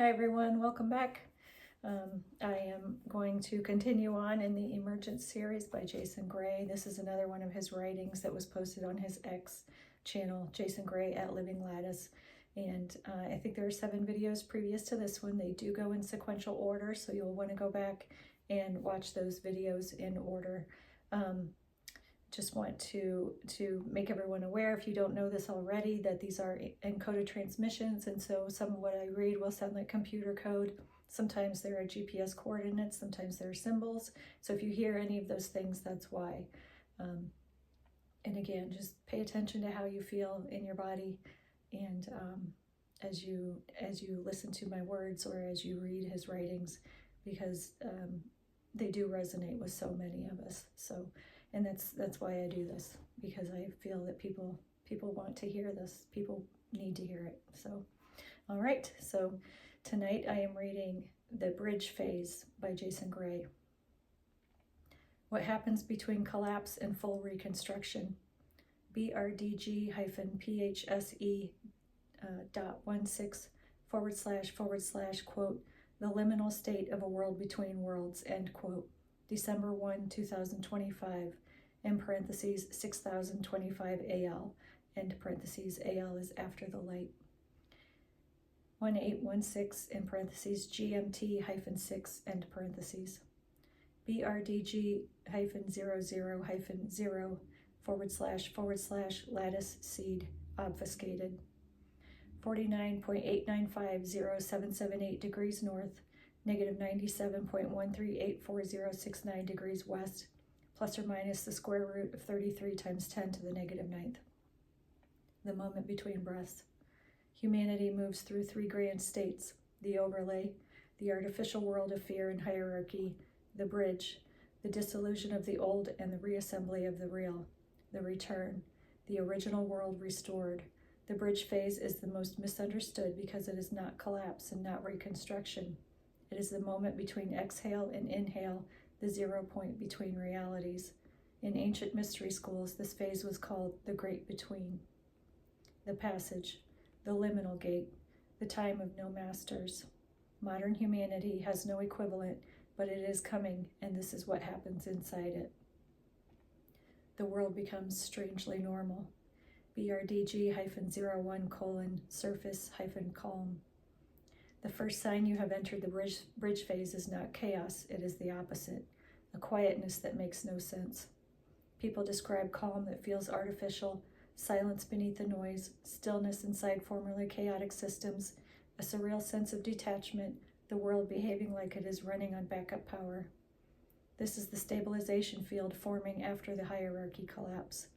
Hi everyone, welcome back. I am going to continue on in the Emergence series by Jason Gray. This is another one of his writings that was posted on his X channel, Jason Gray at Living Lattice. And I think there are 7 videos previous to this one. They do go in sequential order, so you'll want to go back and watch those videos in order. Just want to make everyone aware, if you don't know this already, that these are encoded transmissions, and so some of what I read will sound like computer code. Sometimes there are GPS coordinates, sometimes there are symbols. So if you hear any of those things, that's why. And again, just pay attention to how you feel in your body, and as you listen to my words or as you read his writings, because they do resonate with so many of us. So. And that's why I do this, because I feel that people want to hear this. People need to hear it. So, all right. So tonight I am reading The Bridge Phase by Jason Gray. What happens between collapse and full reconstruction? BRDG-PHSE.16 / quote, the liminal state of a world between worlds, end quote. December 1, 2025, in parentheses 6025 AL, end parentheses AL is after the light. 1816, in parentheses GMT-6, end parentheses. BRDG-00-0 / lattice seed obfuscated. 49.8950 degrees north, negative 97.13844069 degrees west, plus or minus the square root of 33 times 10 to the negative 9th. The moment between breaths. Humanity moves through 3 grand states: the overlay, the artificial world of fear and hierarchy, the bridge, the dissolution of the old and the reassembly of the real, the return, the original world restored. The bridge phase is the most misunderstood because it is not collapse and not reconstruction. It is the moment between exhale and inhale, the 0 point between realities. In ancient mystery schools, this phase was called the Great Between. The passage, the liminal gate, the time of no masters. Modern humanity has no equivalent, but it is coming, and this is what happens inside it. The world becomes strangely normal. BRDG-01 / surface-calm. The first sign you have entered the bridge phase is not chaos, it is the opposite, a quietness that makes no sense. People describe calm that feels artificial, silence beneath the noise, stillness inside formerly chaotic systems, a surreal sense of detachment, the world behaving like it is running on backup power. This is the stabilization field forming after the hierarchy collapse.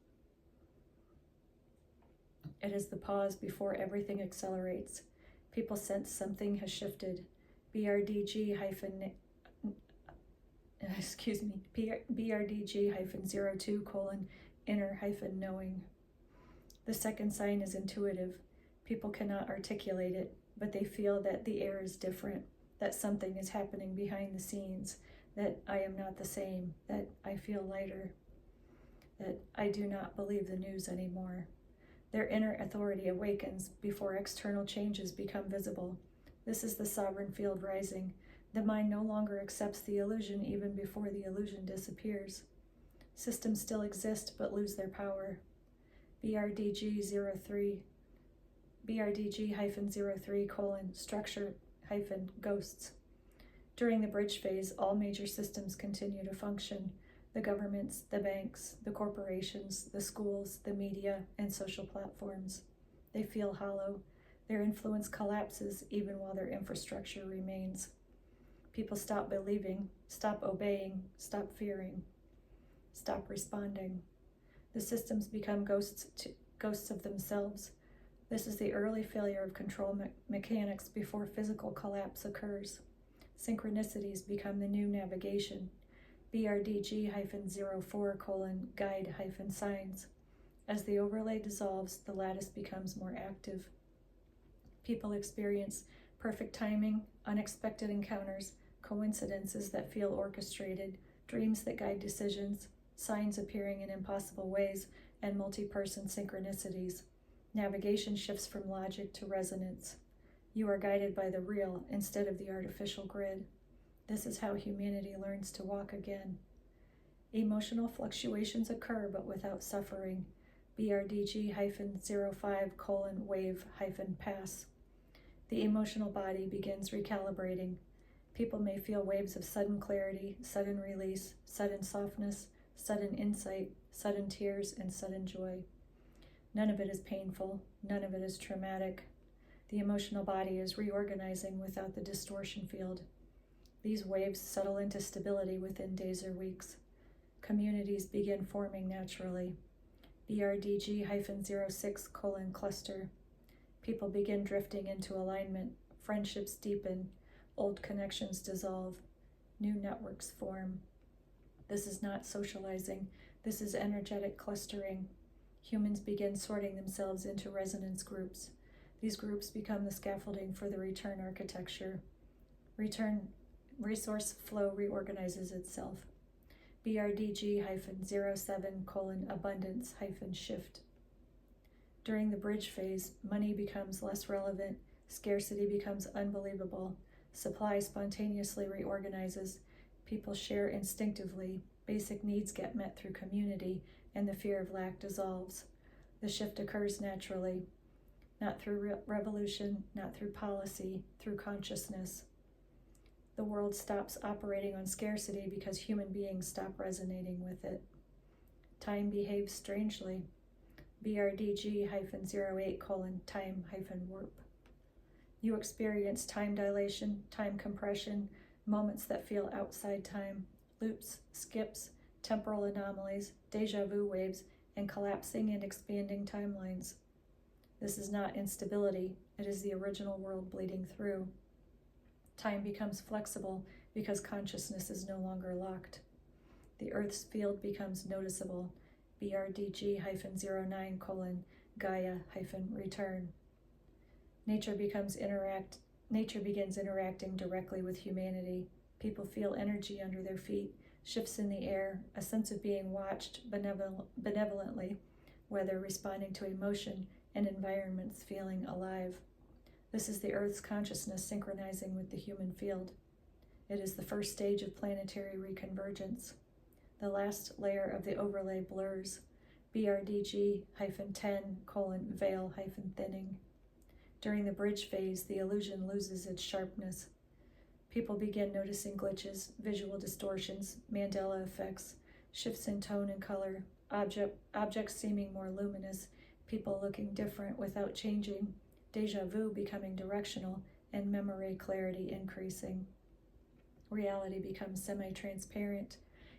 It is the pause before everything accelerates. People sense something has shifted. BRDG-02 / inner-knowing. The second sign is intuitive. People cannot articulate it, but they feel that the air is different, that something is happening behind the scenes, that I am not the same, that I feel lighter, that I do not believe the news anymore. Their inner authority awakens before external changes become visible. This is the sovereign field rising. The mind no longer accepts the illusion even before the illusion disappears. Systems still exist but lose their power. BRDG-03 / structure-ghosts. During the bridge phase, all major systems continue to function. The governments, the banks, the corporations, the schools, the media, and social platforms. They feel hollow. Their influence collapses even while their infrastructure remains. People stop believing, stop obeying, stop fearing, stop responding. The systems become ghosts of themselves. This is the early failure of control mechanics before physical collapse occurs. Synchronicities become the new navigation. BRDG-04 / guide-signs. As the overlay dissolves, the lattice becomes more active. People experience perfect timing, unexpected encounters, coincidences that feel orchestrated, dreams that guide decisions, signs appearing in impossible ways, and multi-person synchronicities. Navigation shifts from logic to resonance. You are guided by the real instead of the artificial grid. This is how humanity learns to walk again. Emotional fluctuations occur but without suffering. BRDG-05:wave-pass. The emotional body begins recalibrating. People may feel waves of sudden clarity, sudden release, sudden softness, sudden insight, sudden tears, and sudden joy. None of it is painful. None of it is traumatic. The emotional body is reorganizing without the distortion field. These waves settle into stability within days or weeks. Communities begin forming naturally. BRDG-06:cluster. People begin drifting into alignment. Friendships deepen. Old connections dissolve. New networks form. This is not socializing. This is energetic clustering. Humans begin sorting themselves into resonance groups. These groups become the scaffolding for the return architecture. Return resource flow reorganizes itself. BRDG-07:abundance-shift. During the bridge phase, money becomes less relevant, scarcity becomes unbelievable, supply spontaneously reorganizes, people share instinctively, basic needs get met through community, and the fear of lack dissolves. The shift occurs naturally, not through revolution, not through policy, through consciousness. The world stops operating on scarcity because human beings stop resonating with it. Time behaves strangely. BRDG-08:time-warp. You experience time dilation, time compression, moments that feel outside time, loops, skips, temporal anomalies, deja vu waves, and collapsing and expanding timelines. This is not instability, it is the original world bleeding through. Time becomes flexible because consciousness is no longer locked. The Earth's field becomes noticeable. BRDG-09:Gaia-return. Nature begins interacting directly with humanity. People feel energy under their feet, shifts in the air, a sense of being watched benevolently, weather responding to emotion, and environments feeling alive. This is the Earth's consciousness synchronizing with the human field. It is the first stage of planetary reconvergence. The last layer of the overlay blurs. BRDG-10:veil-thinning. During the bridge phase, the illusion loses its sharpness. People begin noticing glitches, visual distortions, Mandela effects, shifts in tone and color, objects seeming more luminous, people looking different without changing, deja vu becoming directional, and memory clarity increasing. Reality becomes semi-transparent.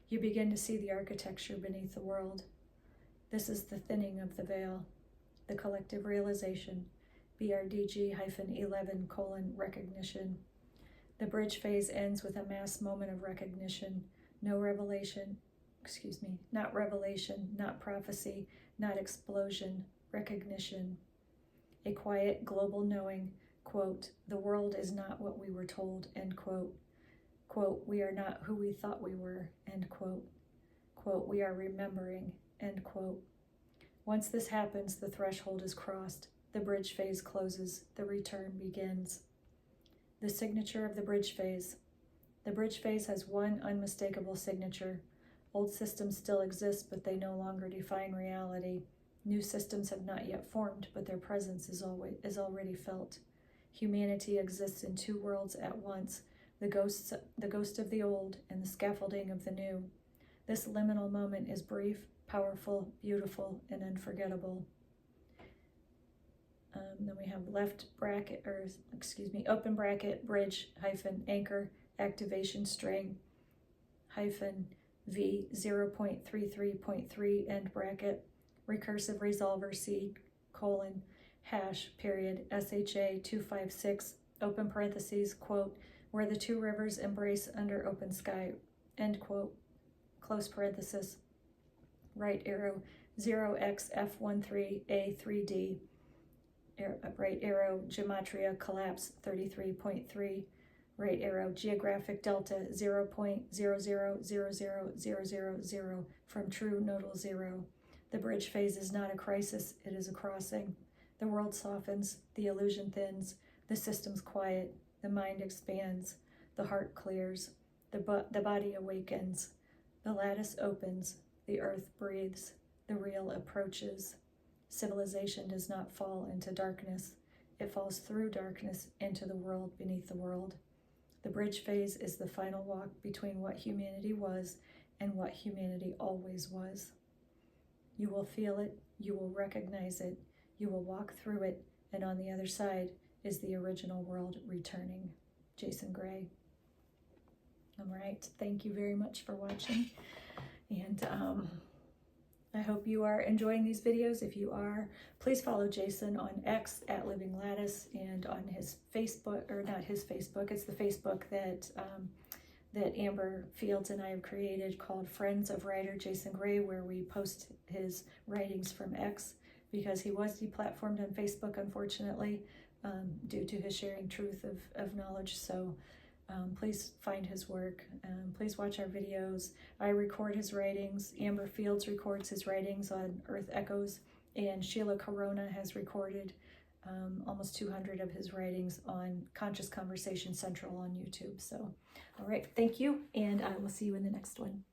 You begin to see the architecture beneath the world. This is the thinning of the veil, the collective realization. BRDG-11:recognition. The bridge phase ends with a mass moment of recognition. Not revelation, not prophecy, not explosion, recognition. A quiet global knowing, quote, the world is not what we were told, end quote. Quote, we are not who we thought we were, end quote. Quote, we are remembering, end quote. Once this happens, the threshold is crossed. The bridge phase closes. The return begins. The signature of the bridge phase. The bridge phase has one unmistakable signature. Old systems still exist, but they no longer define reality. New systems have not yet formed, but their presence is already felt. Humanity exists in two worlds at once, the ghost of the old and the scaffolding of the new. This liminal moment is brief, powerful, beautiful, and unforgettable. Then we have open bracket, bridge, -anchor, activation string, -V 0.33.3, end bracket, recursive resolver C, #, SHA 256, open parentheses, quote, where the two rivers embrace under open sky, end quote, close parenthesis, right arrow, 0xF13A3D, right arrow, gematria collapse 33.3, right arrow, geographic delta 0.0000000 from true nodal zero. The bridge phase is not a crisis, it is a crossing. The world softens, the illusion thins, The system's quiet, the mind expands, the heart clears, the body awakens, the lattice opens, the earth breathes, the real approaches. Civilization does not fall into darkness. It falls through darkness into the world beneath the world. The bridge phase is the final walk between what humanity was and what humanity always was. You will feel it, you will recognize it, you will walk through it, and on the other side is the original world returning. Jason Gray. All right, thank you very much for watching, and I hope you are enjoying these videos. If you are, please follow Jason on X at Living Lattice, and on his Facebook, or not his Facebook, it's the Facebook that that Amber Fields and I have created called Friends of Writer Jason Gray, where we post his writings from X, because he was deplatformed on Facebook, unfortunately, due to his sharing truth of knowledge. So please find his work. Please watch our videos. I record his writings. Amber Fields records his writings on Earth Echoes, and Sheila Corona has recorded almost 200 of his writings on Conscious Conversation Central on YouTube. So, all right, thank you, and I will see you in the next one.